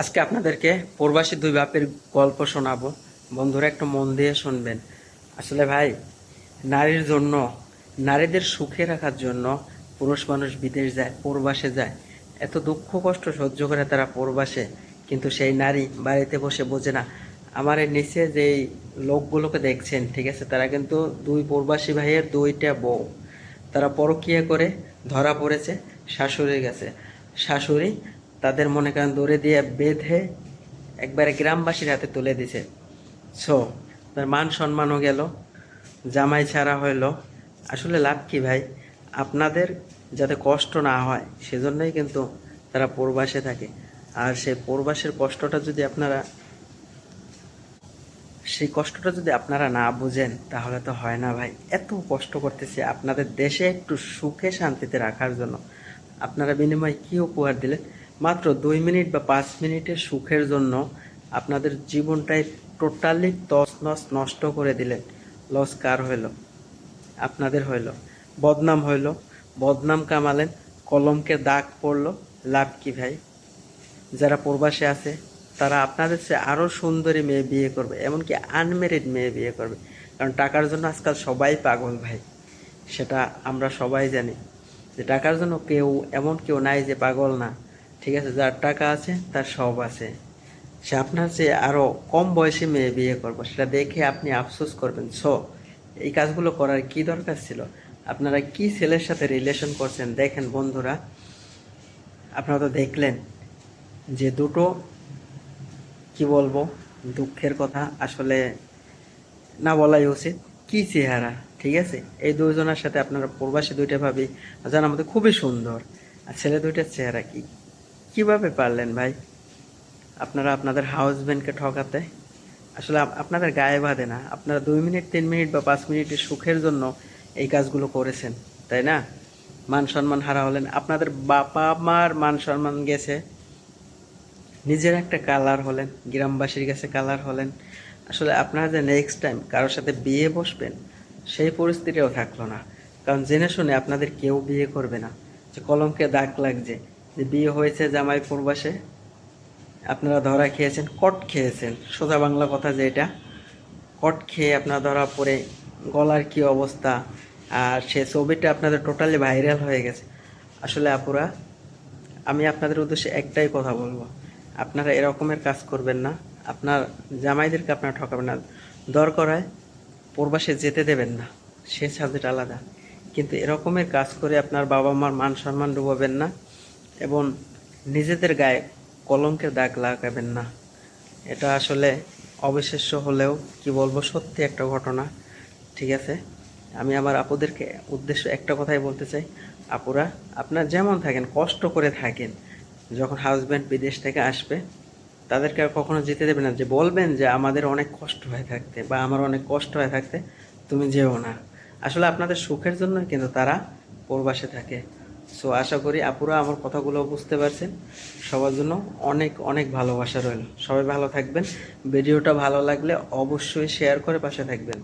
আজকে আপনাদেরকে প্রবাসী দুই বাপের গল্প শোনাবো। বন্ধুরা একটু মন দিয়ে শুনবেন। আসলে ভাই, নারীর জন্য, নারীদের সুখে রাখার জন্য পুরুষ মানুষ বিদেশ যায়, প্রবাসে যায়। এত দুঃখ কষ্ট সহ্য করে তারা প্রবাসে, কিন্তু সেই নারী বাড়িতে বসে বোঝে না। আমার এর নিচে যেই লোকগুলোকে দেখছেন, ঠিক আছে, তারা কিন্তু দুই প্রবাসী ভাইয়ের দুইটা বউ। তারা পরকীয়া করে ধরা পড়েছে শাশুড়ির কাছে। শাশুড়ি তাদের মনে করেন দড়ি দিয়ে বেঁধে একবারে গ্রামবাসীর হাতে তুলে দিছে। সো তার মান সম্মানও গেল, জামাই ছাড়া হইলো। আসলে লাভ কি ভাই? আপনাদের যাতে কষ্ট না হয় সেজন্যই কিন্তু তারা প্রবাসে থাকে। আর সেই প্রবাসের কষ্টটা যদি আপনারা, সেই কষ্টটা যদি আপনারা না বুঝেন তাহলে তো হয় না ভাই। এত কষ্ট করতেছি আপনাদের দেশে একটু সুখে শান্তিতে রাখার জন্য, আপনারা বিনিময়ে কী উপহার দিলেন? মাত্র 2 মিনিট বা 5 মিনিটের সুখের জন্য আপনাদের জীবনটাই টোটালি তছনছ নষ্ট করে দিলেন। লস কার হইল? আপনাদের হইল। বদনাম হইল, বদনাম কামালেন, কলঙ্কের দাগ পড়লো। লাভ কি ভাই? যারা প্রবাসে আছে তারা আপনাদের চেয়ে আরও সুন্দরী মেয়ে বিয়ে করবে, এমনকি আনমেরিড মেয়ে বিয়ে করবে। কারণ টাকার জন্য আজকাল সবাই পাগল ভাই, সেটা আমরা সবাই জানি যে টাকার জন্য কেউ, এমন কেউ নাই যে পাগল না। ঠিক আছে, যার টাকা আছে তার সব আছে। সে আপনার চেয়ে আরও কম বয়সী মেয়ে বিয়ে করবে, সেটা দেখে আপনি আফসোস করবেন। সো এই কাজগুলো করার কি দরকার ছিল? আপনারা কি ছেলের সাথে রিলেশন করছেন? দেখেন বন্ধুরা, আপনারা তো দেখলেন যে দুটো, কি বলবো, দুঃখের কথা আসলে না বলাই উচিত। কি চেহারা! ঠিক আছে, এই দুজনের সাথে আপনারা প্রবাসী দুইটা ভাবি জানার মধ্যে খুবই সুন্দর। আর ছেলে দুইটার চেহারা কি, কিভাবে পারলেন ভাই আপনারা আপনাদের হাউসব্যান্ডকে ঠকাতে? আসলে আপনাদের গায়ে বাঁধে না। আপনারা 2 মিনিট, 3 মিনিট বা 5 মিনিটের সুখের জন্য এই কাজগুলো করেছেন, তাই না? মান সম্মান হারা হলেন, আপনাদের বাবা মার মান সম্মান গেছে, নিজের একটা কালার হলেন, গ্রামবাসীর কাছে কালার হলেন। আসলে আপনারা যে নেক্সট টাইম কারোর সাথে বিয়ে বসবেন সেই পরিস্থিতিও থাকলো না। কারণ জেনে শুনে আপনাদের কেউ বিয়ে করবে না, যে কলঙ্কে দাগ লাগছে, যে বিয়ে হয়েছে জামাই প্রবাসে, আপনারা ধরা খেয়েছেন, কট খেয়েছেন। সোজা বাংলা কথা যেটা, কট খেয়ে আপনারা ধরা পড়ে গলার কি অবস্থা। আর সে ছবিটা আপনাদের টোটালি ভাইরাল হয়ে গেছে। আসলে আপুরা, আমি আপনাদের উদ্দেশ্যে একটাই কথা বলবো, আপনারা এরকমের কাজ করবেন না। আপনার জামাইদেরকে আপনারা ঠকাবেন না। দরকার হয় প্রবাসে যেতে দেবেন না, সে সাবজেক্ট আলাদা, কিন্তু এরকমের কাজ করে আপনার বাবা মার মান সম্মান ডুবাবেন না এবং নিজেদের গায়ে কলঙ্কের দাগ লাগাবেন না। এটা আসলে অবিশ্বাস্য হলেও কি বলবো, সত্যি একটা ঘটনা। ঠিক আছে, আমি আমার আপুদেরকে উদ্দেশ্য একটা কথাই বলতে চাই, আপুরা আপনারা যেমন থাকেন কষ্ট করে থাকেন, যখন হাজব্যান্ড বিদেশ থেকে আসবে তাদেরকে আর কখনো যেতে দেবে না, যে বলবেন যে আমাদের অনেক কষ্ট হয়ে থাকতে বা আমার অনেক কষ্ট হয়ে থাকতে, তুমি যেও না। আসলে আপনাদের সুখের জন্য কিন্তু তারা প্রবাসে থাকে। সো আশা করি আপুরা আমার কথাগুলো বুঝতে পারছেন। সবার জন্য অনেক অনেক ভালোবাসা রইল। সবাই ভালো থাকবেন। ভিডিওটা ভালো লাগলে অবশ্যই শেয়ার করে পাশে থাকবেন।